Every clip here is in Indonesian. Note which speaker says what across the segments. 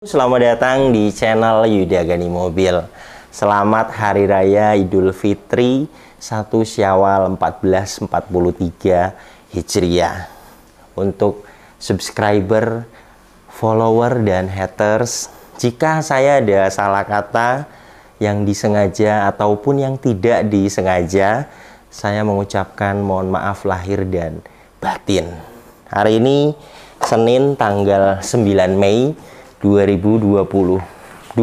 Speaker 1: Selamat datang di channel Yuda Gani Mobil. Selamat Hari Raya Idul Fitri 1 Syawal 1443 Hijriah. Untuk subscriber, follower, dan haters, jika saya ada salah kata yang disengaja ataupun yang tidak disengaja, saya mengucapkan mohon maaf lahir dan batin. Hari ini Senin tanggal 9 Mei 2022,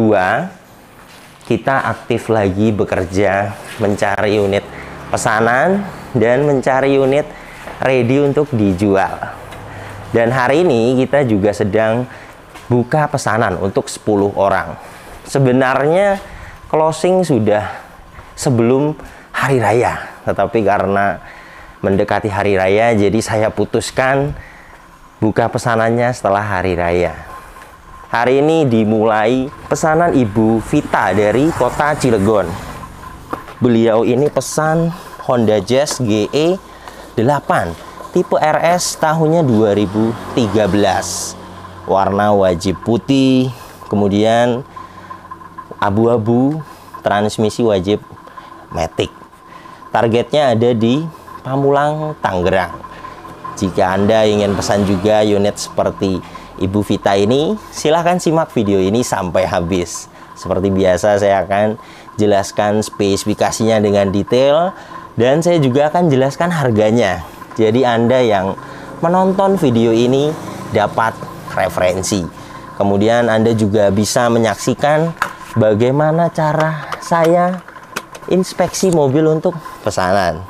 Speaker 1: kita aktif lagi bekerja mencari unit pesanan dan mencari unit ready untuk dijual. Dan hari ini kita juga sedang buka pesanan untuk 10 orang. Sebenarnya closing sudah sebelum hari raya, tetapi karena mendekati hari raya jadi saya putuskan buka pesanannya setelah hari raya. Hari ini dimulai pesanan Ibu Vita dari kota Cilegon. Beliau ini pesan Honda Jazz GE 8 tipe RS tahunnya 2013. Warna wajib putih, kemudian abu-abu, transmisi wajib matic. Targetnya ada di Pamulang, Tangerang. Jika Anda ingin pesan juga unit seperti Ibu Vita ini, silahkan simak video ini sampai habis. Seperti biasa saya akan jelaskan spesifikasinya dengan detail dan saya juga akan jelaskan harganya. Jadi Anda yang menonton video ini dapat referensi. Kemudian Anda juga bisa menyaksikan bagaimana cara saya inspeksi mobil untuk pesanan.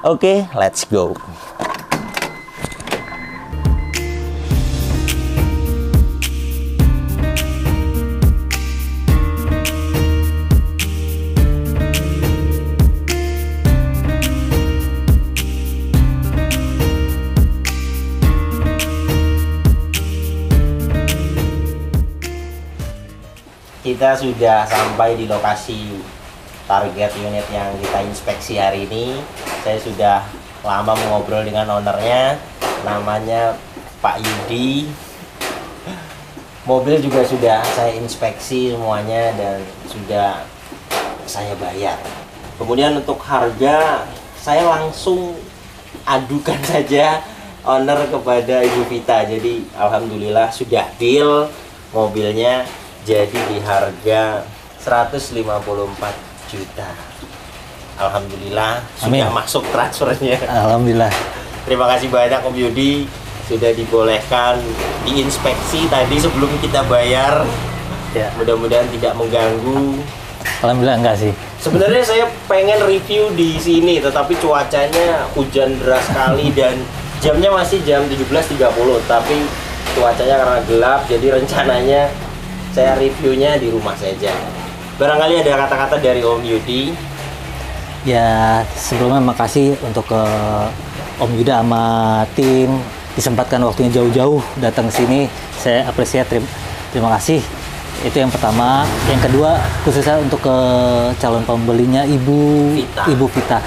Speaker 1: Oke, let's go. Kita sudah sampai di lokasi target unit yang kita inspeksi hari ini. Saya sudah lama mengobrol dengan ownernya, namanya Pak Yudi. Mobil juga sudah saya inspeksi semuanya dan sudah saya bayar. Kemudian untuk harga, saya langsung adukan saja owner kepada Ibu Vita. Jadi alhamdulillah sudah deal mobilnya. Jadi di harga 154 juta. Alhamdulillah. Amin. Sudah masuk transfernya. Alhamdulillah. Terima kasih banyak Om Yudi sudah dibolehkan diinspeksi tadi sebelum kita bayar. Ya. Mudah-mudahan tidak mengganggu. Alhamdulillah enggak sih. Sebenarnya saya pengen review di sini, tetapi cuacanya hujan deras sekali dan jamnya masih jam 17.30. Tapi cuacanya karena gelap, jadi rencananya saya reviewnya di rumah saja. Barangkali ada kata-kata dari Om Yudi.
Speaker 2: Ya, sebelumnya makasih untuk ke Om Yuda sama tim disempatkan waktunya jauh-jauh datang ke sini. Saya apresiasi, terima kasih. Itu yang pertama. Yang kedua, khususnya untuk ke calon pembelinya Ibu Vita.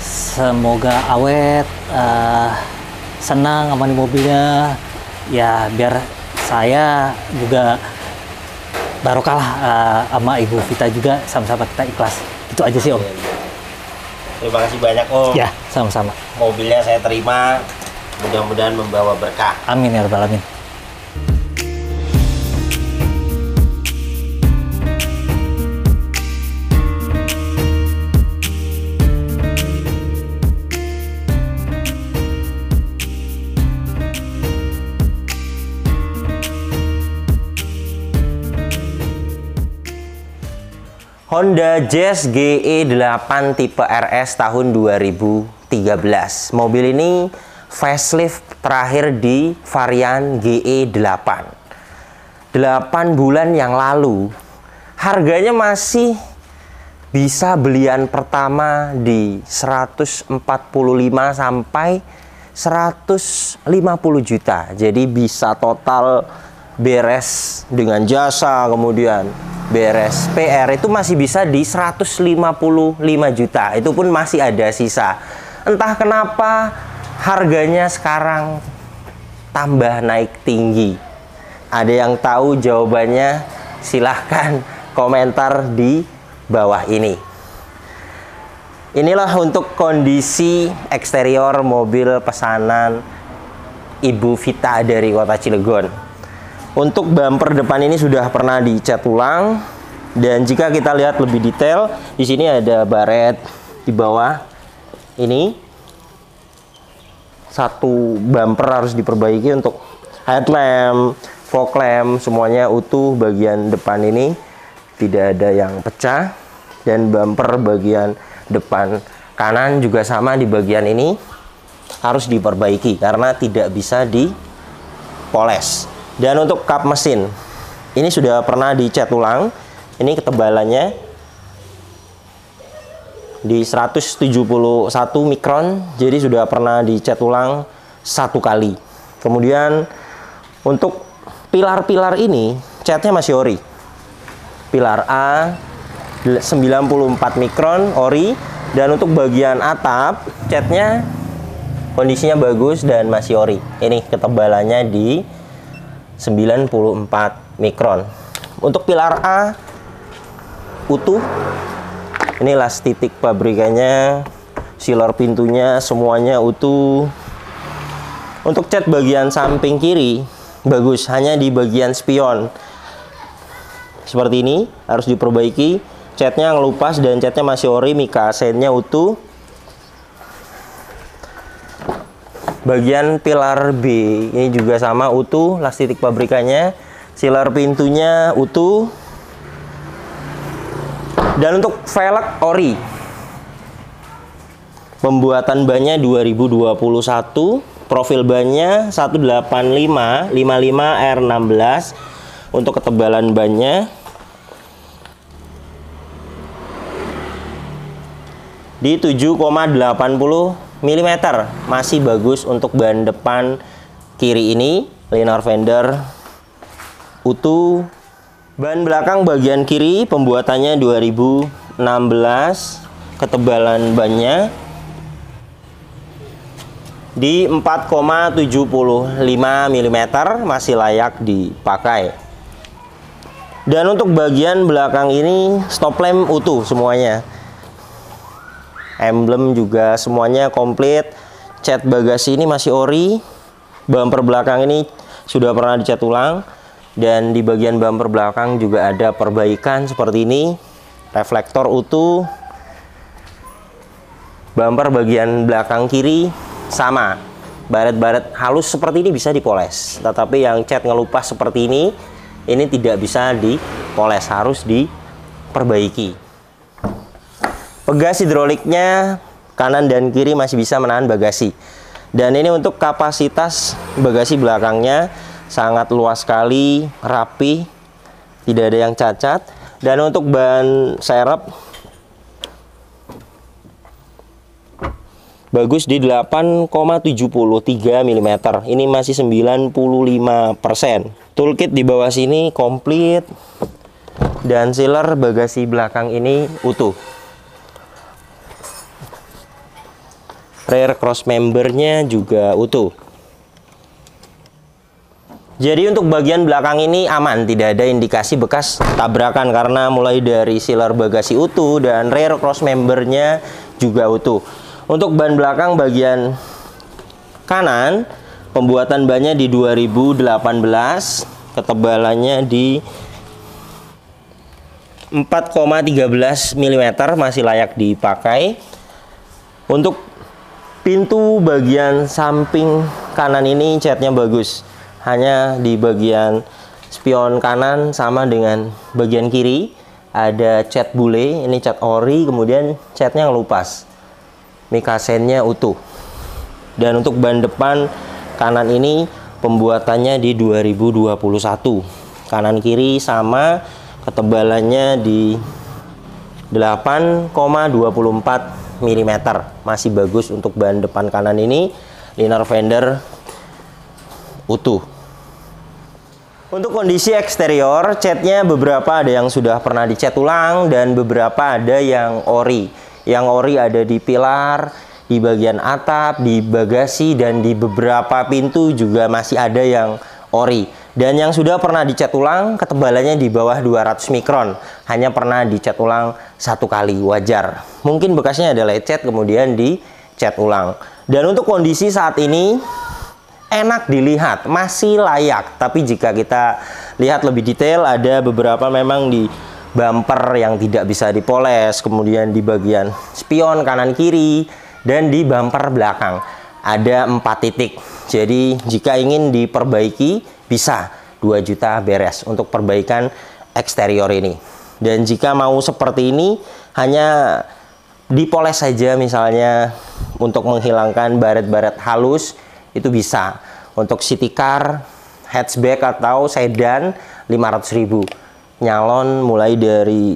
Speaker 2: Semoga awet, senang sama mobilnya. Ya, biar saya juga barokah lah sama Ibu Vita juga, sama-sama kita ikhlas. Itu aja sih Om.
Speaker 1: Terima kasih banyak Om.
Speaker 2: Ya, sama-sama.
Speaker 1: Mobilnya saya terima, mudah-mudahan membawa berkah.
Speaker 2: Amin ya rabbal alamin.
Speaker 1: Honda Jazz GE 8 tipe RS tahun 2013. Mobil ini facelift terakhir di varian GE 8. 8 bulan yang lalu. Harganya masih bisa belian pertama di 145 sampai 150 juta. Jadi bisa total beres dengan jasa, kemudian beres PR itu masih bisa di 155 juta. Itu pun masih ada sisa. Entah kenapa harganya sekarang tambah naik tinggi. Ada yang tahu jawabannya? Silahkan komentar di bawah ini. Inilah untuk kondisi eksterior mobil pesanan Ibu Vita dari kota Cilegon. Untuk bumper depan ini sudah pernah dicat ulang, dan jika kita lihat lebih detail, di sini ada baret di bawah. Ini satu bumper harus diperbaiki untuk headlamp, fog lamp, semuanya utuh. Bagian depan ini tidak ada yang pecah, dan bumper bagian depan kanan juga sama, di bagian ini harus diperbaiki karena tidak bisa dipoles. Dan untuk kap mesin ini sudah pernah dicat ulang. Ini ketebalannya di 171 mikron, jadi sudah pernah dicat ulang 1 kali. Kemudian untuk pilar-pilar ini catnya masih ori. Pilar A 94 mikron ori, dan untuk bagian atap catnya kondisinya bagus dan masih ori. Ini ketebalannya di 94 mikron. Untuk pilar A utuh. Ini las titik pabrikannya, sealer pintunya semuanya utuh. Untuk cat bagian samping kiri bagus, hanya di bagian spion seperti ini harus diperbaiki. Catnya ngelupas dan catnya masih ori, mika asennya utuh. Bagian pilar B ini juga sama utuh, las titik pabrikannya, sealer pintunya utuh. Dan untuk velg ori. Pembuatan bannya 2021, profil bannya 185 55 R16. Untuk ketebalan bannya di 7,80 mm, masih bagus. Untuk ban depan kiri ini liner fender utuh. Ban belakang bagian kiri pembuatannya 2016, ketebalan bannya di 4,75 mm, masih layak dipakai. Dan untuk bagian belakang ini stop lamp utuh semuanya. Emblem juga semuanya komplit. Cat bagasi ini masih ori. Bumper belakang ini sudah pernah dicat ulang. Dan di bagian bumper belakang juga ada perbaikan seperti ini. Reflektor utuh. Bumper bagian belakang kiri sama. Baret-baret halus seperti ini bisa dipoles. Tetapi yang cat ngelupas seperti ini tidak bisa dipoles, harus diperbaiki. Pegas hidroliknya kanan dan kiri masih bisa menahan bagasi. Dan ini untuk kapasitas bagasi belakangnya sangat luas sekali, rapi, tidak ada yang cacat. Dan untuk ban serep bagus di 8,73 mm. Ini masih 95%. Toolkit di bawah sini komplit. Dan sealer bagasi belakang ini utuh. Rear cross membernya juga utuh. Jadi untuk bagian belakang ini aman, tidak ada indikasi bekas tabrakan karena mulai dari sealer bagasi utuh dan rear cross membernya juga utuh. Untuk ban belakang bagian kanan, pembuatan bannya di 2018, ketebalannya di 4,13 mm, masih layak dipakai. Untuk pintu bagian samping kanan ini catnya bagus, hanya di bagian spion kanan sama dengan bagian kiri ada cat bule, ini cat ori, kemudian catnya ngelupas, mikasennya utuh. Dan untuk ban depan kanan ini pembuatannya di 2021, kanan kiri sama, ketebalannya di 8,24 mm, masih bagus. Untuk ban depan kanan ini liner fender utuh. Untuk kondisi eksterior, catnya beberapa ada yang sudah pernah dicat ulang dan beberapa ada yang ori. Yang ori ada di pilar, di bagian atap, di bagasi, dan di beberapa pintu juga masih ada yang ori. Dan yang sudah pernah dicat ulang, ketebalannya di bawah 200 mikron. Hanya pernah dicat ulang 1 kali, wajar. Mungkin bekasnya ada lecet, kemudian dicat ulang. Dan untuk kondisi saat ini, enak dilihat, masih layak. Tapi jika kita lihat lebih detail, ada beberapa memang di bumper yang tidak bisa dipoles, kemudian di bagian spion kanan kiri, dan di bumper belakang ada 4 titik. Jadi jika ingin diperbaiki, bisa 2 juta beres untuk perbaikan eksterior ini. Dan jika mau seperti ini, hanya dipoles saja misalnya untuk menghilangkan baret-baret halus, itu bisa. Untuk city car, hatchback atau sedan 500.000. Nyalon mulai dari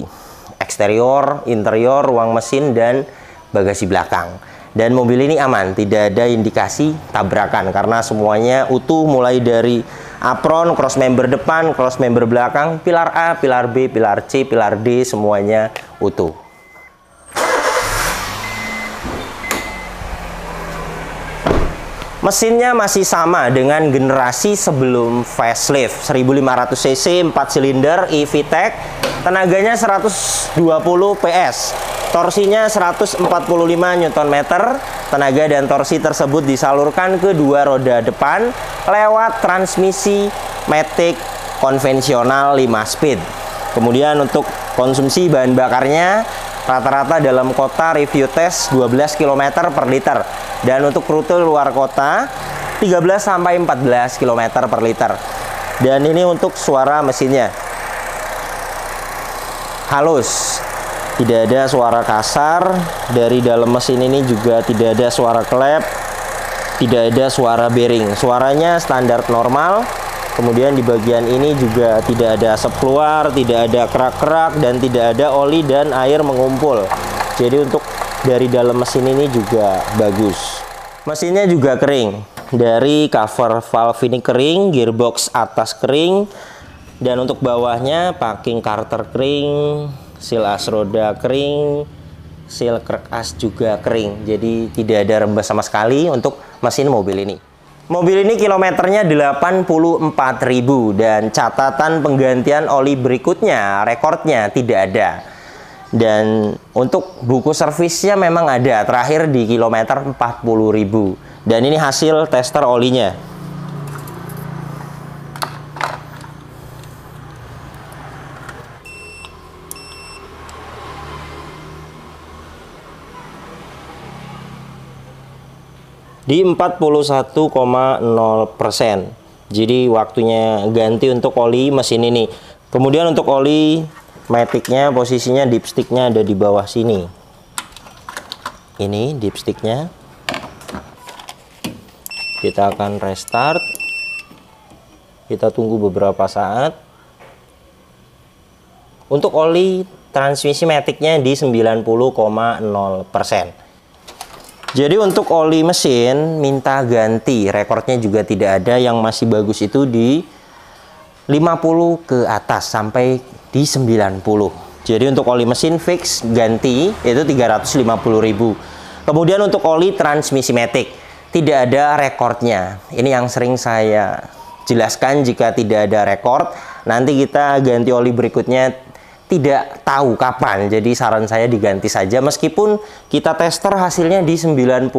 Speaker 1: eksterior, interior, ruang mesin, dan bagasi belakang. Dan mobil ini aman, tidak ada indikasi tabrakan karena semuanya utuh, mulai dari apron, cross member depan, cross member belakang, pilar A, pilar B, pilar C, pilar D, semuanya utuh. Mesinnya masih sama dengan generasi sebelum facelift, 1500 cc, 4 silinder, eVTEC, tenaganya 120 PS, torsinya 145 Nm, tenaga dan torsi tersebut disalurkan ke 2 roda depan lewat transmisi matic konvensional 5 speed. Kemudian untuk konsumsi bahan bakarnya, rata-rata dalam kota review tes 12 km per liter. Dan untuk rute luar kota 13-14 km per liter. Dan ini untuk suara mesinnya, halus, tidak ada suara kasar. Dari dalam mesin ini juga tidak ada suara klep, tidak ada suara bearing. Suaranya standar normal. Kemudian di bagian ini juga tidak ada asap keluar, tidak ada kerak-kerak, dan tidak ada oli dan air mengumpul. Jadi untuk dari dalam mesin ini juga bagus. Mesinnya juga kering. Dari cover valve ini kering, gearbox atas kering, dan untuk bawahnya packing carter kering, seal as roda kering, seal krek as juga kering. Jadi tidak ada rembes sama sekali untuk mesin mobil ini. Mobil ini kilometernya 84.000 dan catatan penggantian oli berikutnya, rekornya tidak ada. Dan untuk buku servisnya memang ada, terakhir di kilometer 40.000. Dan ini hasil tester olinya. Di 41,0%. Jadi waktunya ganti untuk oli mesin ini. Kemudian untuk oli maticnya, posisinya dipsticknya ada di bawah sini. Ini dipsticknya. Kita akan restart. Kita tunggu beberapa saat. Untuk oli transmisi maticnya di 90,0%. Jadi untuk oli mesin minta ganti, rekornya juga tidak ada. Yang masih bagus itu di 50 ke atas sampai di 90. Jadi untuk oli mesin fix ganti itu 350.000. Kemudian untuk oli transmisi matic tidak ada rekornya. Ini yang sering saya jelaskan, jika tidak ada rekor nanti kita ganti oli berikutnya tidak tahu kapan. Jadi saran saya diganti saja meskipun kita tester hasilnya di 90,0%.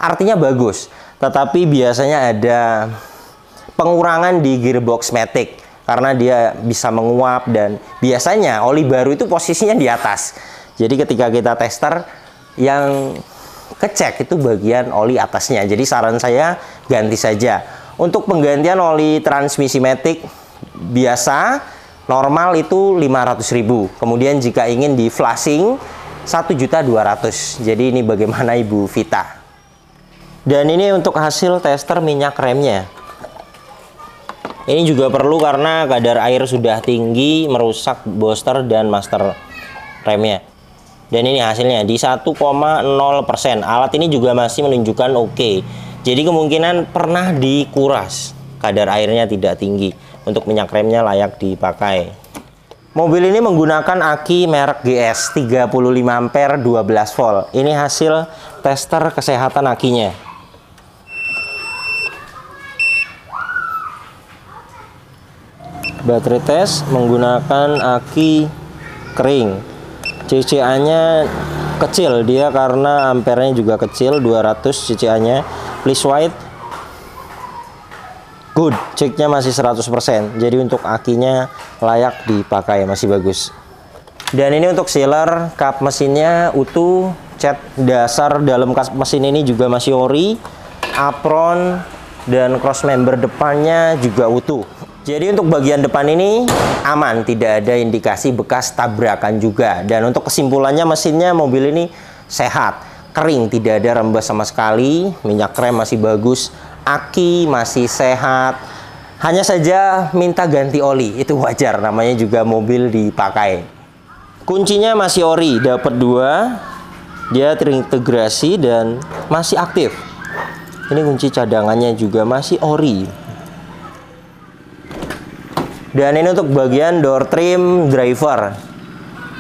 Speaker 1: Artinya bagus. Tetapi biasanya ada pengurangan di gearbox matic karena dia bisa menguap, dan biasanya oli baru itu posisinya di atas. Jadi ketika kita tester yang kecek itu bagian oli atasnya. Jadi saran saya ganti saja. Untuk penggantian oli transmisi matic biasa normal itu 500.000. Kemudian jika ingin di flashing 1.200.000. Jadi ini bagaimana Ibu Vita. Dan ini untuk hasil tester minyak remnya. Ini juga perlu karena kadar air sudah tinggi merusak booster dan master remnya. Dan ini hasilnya di 1,0%. Alat ini juga masih menunjukkan oke. Jadi kemungkinan pernah dikuras. Kadar airnya tidak tinggi. Untuk minyak remnya layak dipakai. Mobil ini menggunakan aki merek GS 35 ampere 12 volt. Ini hasil tester kesehatan akinya. baterai tes menggunakan aki kering. CCA-nya kecil dia karena ampernya juga kecil, 200 CCA-nya. Please white. Good, ceknya masih 100%. Jadi untuk akinya layak dipakai, masih bagus. Dan ini untuk sealer kap mesinnya utuh, cat dasar dalam kap mesin ini juga masih ori, apron dan cross member depannya juga utuh. Jadi untuk bagian depan ini aman, tidak ada indikasi bekas tabrakan juga. Dan untuk kesimpulannya mesinnya mobil ini sehat, kering, tidak ada rembes sama sekali, minyak rem masih bagus, aki masih sehat. Hanya saja minta ganti oli, itu wajar, namanya juga mobil dipakai. Kuncinya masih ori, dapat 2, dia terintegrasi dan masih aktif. Ini kunci cadangannya juga masih ori. Dan ini untuk bagian door trim driver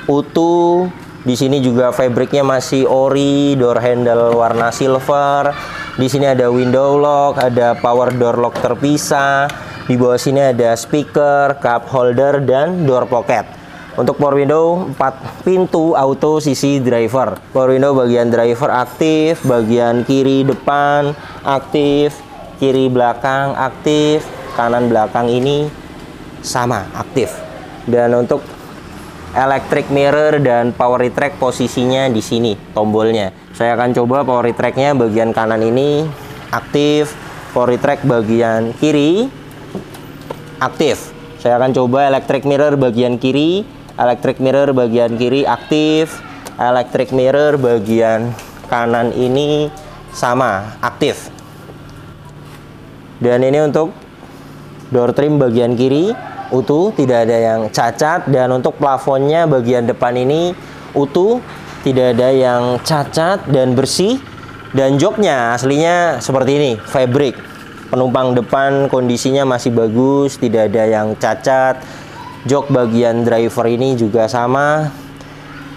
Speaker 1: utuh. Di sini juga fabriknya masih ori, door handle warna silver. Di sini ada window lock, ada power door lock terpisah. Di bawah sini ada speaker, cup holder dan door pocket. Untuk power window 4 pintu auto sisi driver. Power window bagian driver aktif, bagian kiri depan aktif, kiri belakang aktif, kanan belakang ini sama aktif. Dan untuk electric mirror dan power retract posisinya di sini tombolnya. Saya akan coba power retract-nya bagian kanan ini aktif, power retract bagian kiri aktif. Saya akan coba electric mirror bagian kiri, electric mirror bagian kiri aktif, electric mirror bagian kanan ini sama aktif. Dan ini untuk door trim bagian kiri utuh, tidak ada yang cacat. Dan untuk plafonnya bagian depan ini utuh, tidak ada yang cacat dan bersih. Dan joknya aslinya seperti ini, fabric. Penumpang depan kondisinya masih bagus, tidak ada yang cacat. Jok bagian driver ini juga sama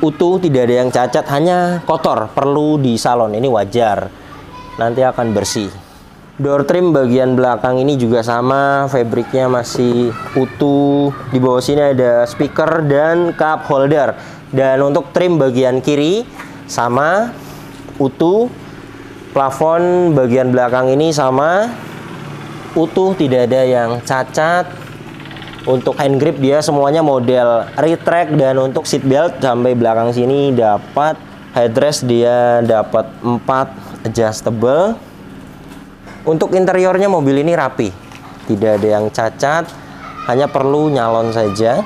Speaker 1: utuh, tidak ada yang cacat, hanya kotor, perlu di salon. Ini wajar, nanti akan bersih. Door trim bagian belakang ini juga sama, fabriknya masih utuh. Di bawah sini ada speaker dan cup holder. Dan untuk trim bagian kiri sama utuh. Plafon bagian belakang ini sama utuh, tidak ada yang cacat. Untuk hand grip dia semuanya model retract. Dan untuk seat belt sampai belakang sini dapat, headrest dia dapat 4 adjustable. Untuk interiornya mobil ini rapi, tidak ada yang cacat, hanya perlu nyalon saja.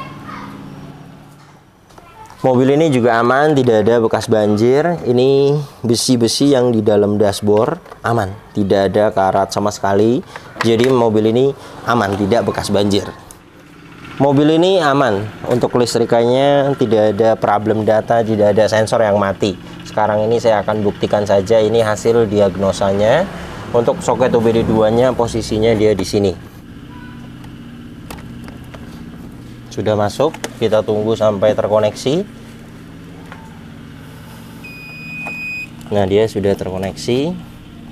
Speaker 1: Mobil ini juga aman, tidak ada bekas banjir. Ini besi-besi yang di dalam dashboard aman, tidak ada karat sama sekali. Jadi mobil ini aman, tidak bekas banjir. Mobil ini aman, untuk kelistrikannya tidak ada problem data, tidak ada sensor yang mati. Sekarang ini saya akan buktikan saja, ini hasil diagnosanya. Untuk soket OBD2-nya posisinya dia di sini. Sudah masuk, kita tunggu sampai terkoneksi. Nah, dia sudah terkoneksi.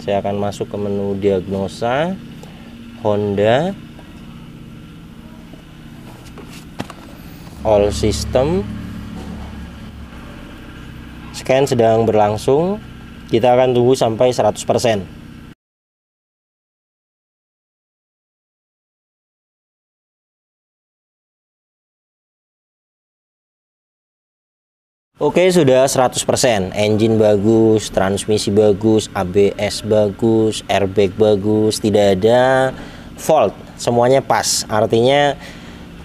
Speaker 1: Saya akan masuk ke menu diagnosa Honda, all system. Scan sedang berlangsung. Kita akan tunggu sampai 100%. Oke, sudah 100%. Engine bagus, transmisi bagus, ABS bagus, airbag bagus, tidak ada fault, semuanya pas. Artinya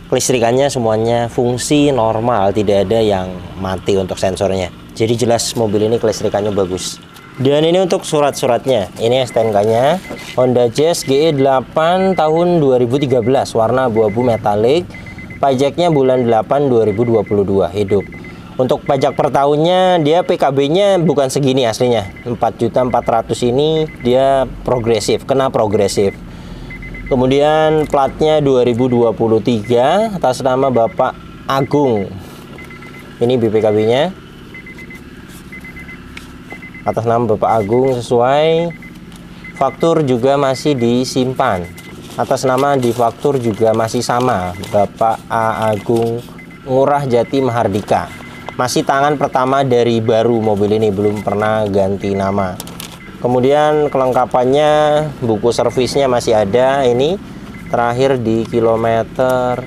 Speaker 1: kelistrikannya semuanya fungsi normal, tidak ada yang mati untuk sensornya. Jadi jelas mobil ini kelistrikannya bagus. Dan ini untuk surat-suratnya. Ini STNK-nya Honda Jazz GE8 tahun 2013, warna abu-abu metalik. Pajaknya bulan 8 2022 hidup. Untuk pajak per tahunnya dia PKB-nya bukan segini aslinya. 4.400.000 ini dia progresif, kena progresif. Kemudian platnya 2023 atas nama Bapak Agung. Ini BPKB-nya. Atas nama Bapak Agung sesuai. Faktur juga masih disimpan. Atas nama difaktur juga masih sama, Bapak A. Agung Ngurah Jati Mahardika. Masih tangan pertama dari baru mobil ini, belum pernah ganti nama. Kemudian kelengkapannya, buku servisnya masih ada. Ini terakhir di kilometer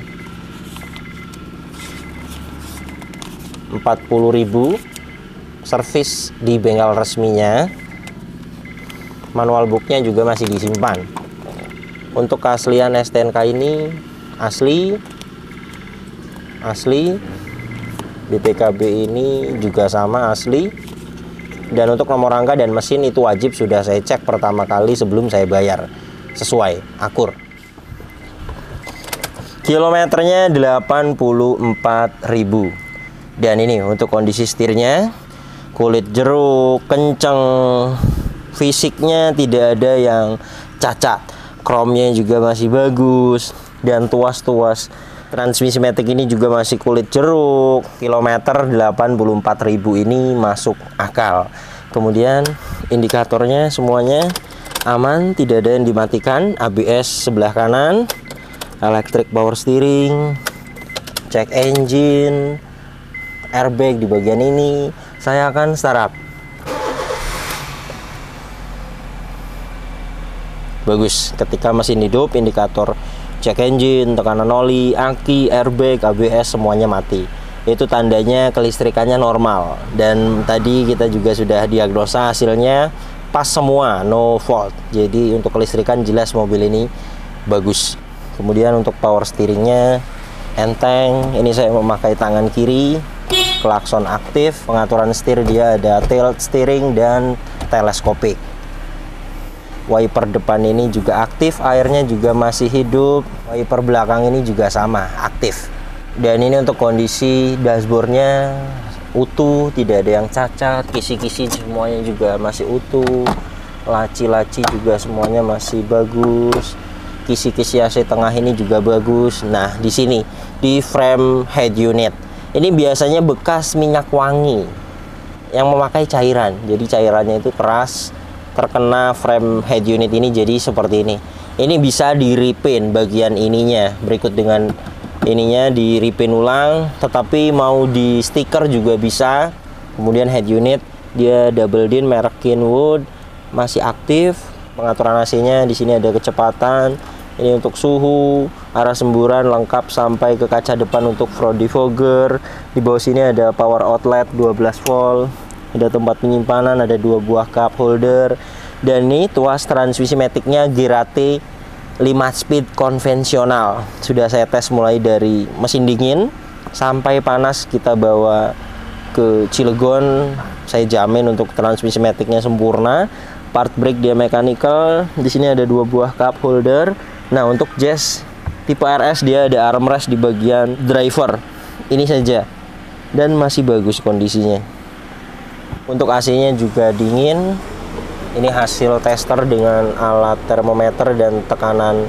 Speaker 1: 40.000. Servis di bengkel resminya. Manual booknya juga masih disimpan. Untuk keaslian STNK ini asli. BPKB ini juga sama asli. Dan untuk nomor rangka dan mesin itu wajib sudah saya cek pertama kali sebelum saya bayar. Sesuai, akur. Kilometernya 84.000. Dan ini untuk kondisi setirnya, kulit jeruk, kenceng, fisiknya tidak ada yang cacat, kromnya juga masih bagus, dan tuas-tuas transmisi matic ini juga masih kulit jeruk. Kilometer 84.000 ini masuk akal. Kemudian indikatornya semuanya aman, tidak ada yang dimatikan. ABS sebelah kanan, electric power steering, cek engine, airbag di bagian ini. Saya akan startup. Bagus, ketika mesin hidup, indikator cek engine, tekanan oli, aki, airbag, ABS semuanya mati. Itu tandanya kelistrikannya normal. Dan tadi kita juga sudah diagnosa, hasilnya pas semua, no fault. Jadi untuk kelistrikan jelas mobil ini bagus. Kemudian untuk power steeringnya enteng. Ini saya memakai tangan kiri, klakson aktif, pengaturan setir dia ada tilt steering dan teleskopik. Wiper depan ini juga aktif, airnya juga masih hidup. Wiper belakang ini juga sama, aktif. Dan ini untuk kondisi dashboardnya utuh, tidak ada yang cacat. Kisi-kisi semuanya juga masih utuh. Laci-laci juga semuanya masih bagus. Kisi-kisi AC tengah ini juga bagus. Nah, di sini di frame head unit ini biasanya bekas minyak wangi yang memakai cairan. Jadi cairannya itu keras, terkena frame head unit ini jadi seperti ini. Ini bisa di repaint bagian ininya, berikut dengan ininya di repaint ulang, tetapi mau di stiker juga bisa. Kemudian head unit dia double din merek Kenwood, masih aktif. Pengaturan AC-nya di sini ada kecepatan. Ini untuk suhu, arah semburan lengkap sampai ke kaca depan untuk front defogger. Di bawah sini ada power outlet 12 volt. Ada tempat penyimpanan, ada 2 buah cup holder. Dan ini tuas transmisi maticnya Girate 5 speed konvensional. Sudah saya tes mulai dari mesin dingin sampai panas kita bawa ke Cilegon. Saya jamin untuk transmisi maticnya sempurna. Part brake dia mechanical. Di sini ada 2 buah cup holder. Nah, untuk Jazz tipe RS dia ada armrest di bagian driver. Ini saja. Dan masih bagus kondisinya. Untuk AC-nya juga dingin. Ini hasil tester dengan alat termometer dan tekanan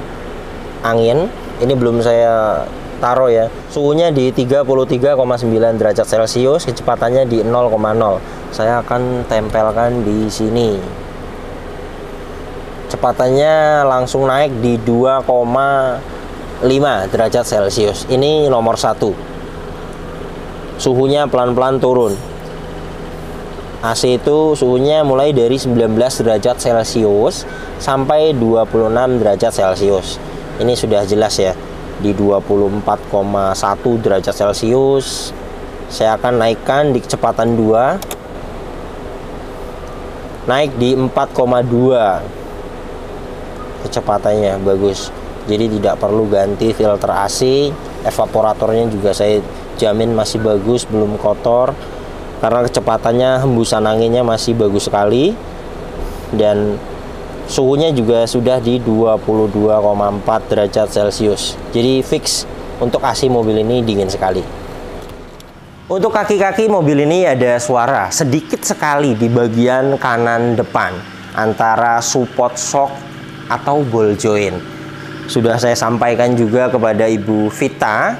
Speaker 1: angin. Ini belum saya taruh ya. Suhunya di 33,9 derajat Celcius, kecepatannya di 0,0. Saya akan tempelkan di sini. Kecepatannya langsung naik di 2,5 derajat Celcius. Ini nomor 1. Suhunya pelan-pelan turun. AC itu suhunya mulai dari 19 derajat Celcius sampai 26 derajat Celcius. Ini sudah jelas ya, di 24,1 derajat Celcius. Saya akan naikkan di kecepatan 2, naik di 4,2 kecepatannya, bagus. Jadi tidak perlu ganti filter AC. Evaporatornya juga saya jamin masih bagus, belum kotor. Karena kecepatannya, hembusan anginnya masih bagus sekali. Dan suhunya juga sudah di 22,4 derajat Celcius. Jadi fix untuk AC mobil ini dingin sekali. Untuk kaki-kaki mobil ini ada suara sedikit sekali di bagian kanan depan antara support shock atau ball joint. Sudah saya sampaikan juga kepada Ibu Vita,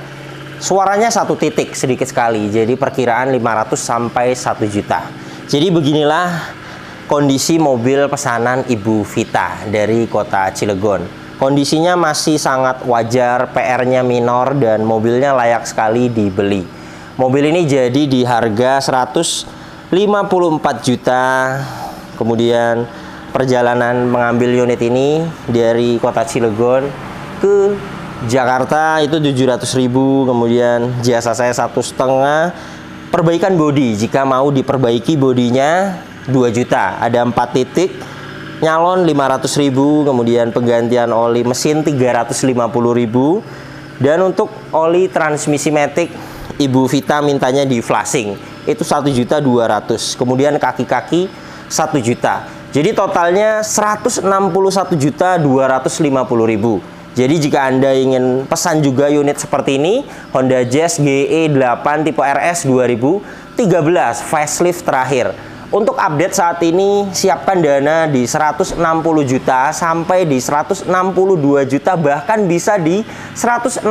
Speaker 1: suaranya 1 titik sedikit sekali, jadi perkiraan 500 sampai 1 juta. Jadi beginilah kondisi mobil pesanan Ibu Vita dari kota Cilegon. Kondisinya masih sangat wajar, PR-nya minor, dan mobilnya layak sekali dibeli. Mobil ini jadi di harga 154 juta. Kemudian perjalanan mengambil unit ini dari kota Cilegon ke Jakarta itu 700.000. Kemudian jasa saya 1,5. Perbaikan bodi, jika mau diperbaiki bodinya 2 juta. Ada 4 titik. Nyalon 500.000, kemudian penggantian oli mesin 350.000, dan untuk oli transmisi matic Ibu Vita mintanya di flashing itu 1.200.000, kemudian kaki-kaki 1 juta. Jadi totalnya 161.250.000. Jadi jika Anda ingin pesan juga unit seperti ini, Honda Jazz GE8 tipe RS 2013 facelift terakhir. Untuk update saat ini, siapkan dana di 160 juta sampai di 162 juta, bahkan bisa di 165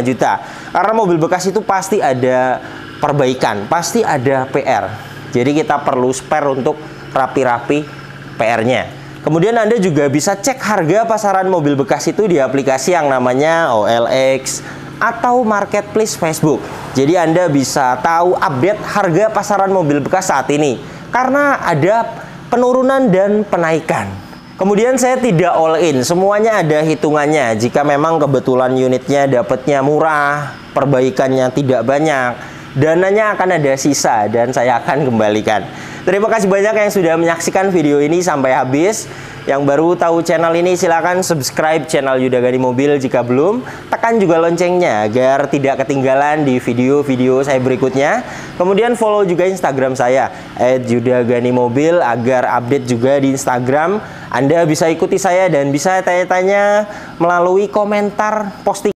Speaker 1: juta. Karena mobil bekas itu pasti ada perbaikan, pasti ada PR. Jadi kita perlu spare untuk rapi-rapi PR-nya. Kemudian Anda juga bisa cek harga pasaran mobil bekas itu di aplikasi yang namanya OLX atau Marketplace Facebook. Jadi Anda bisa tahu update harga pasaran mobil bekas saat ini, karena ada penurunan dan penaikan. Kemudian saya tidak all in, semuanya ada hitungannya. Jika memang kebetulan unitnya dapatnya murah, perbaikannya tidak banyak, dananya akan ada sisa dan saya akan kembalikan. Terima kasih banyak yang sudah menyaksikan video ini sampai habis. Yang baru tahu channel ini silahkan subscribe channel Yuda Gani Mobil jika belum. Tekan juga loncengnya agar tidak ketinggalan di video-video saya berikutnya. Kemudian follow juga Instagram saya @yudaganimobil agar update juga di Instagram. Anda bisa ikuti saya dan bisa tanya-tanya melalui komentar posting.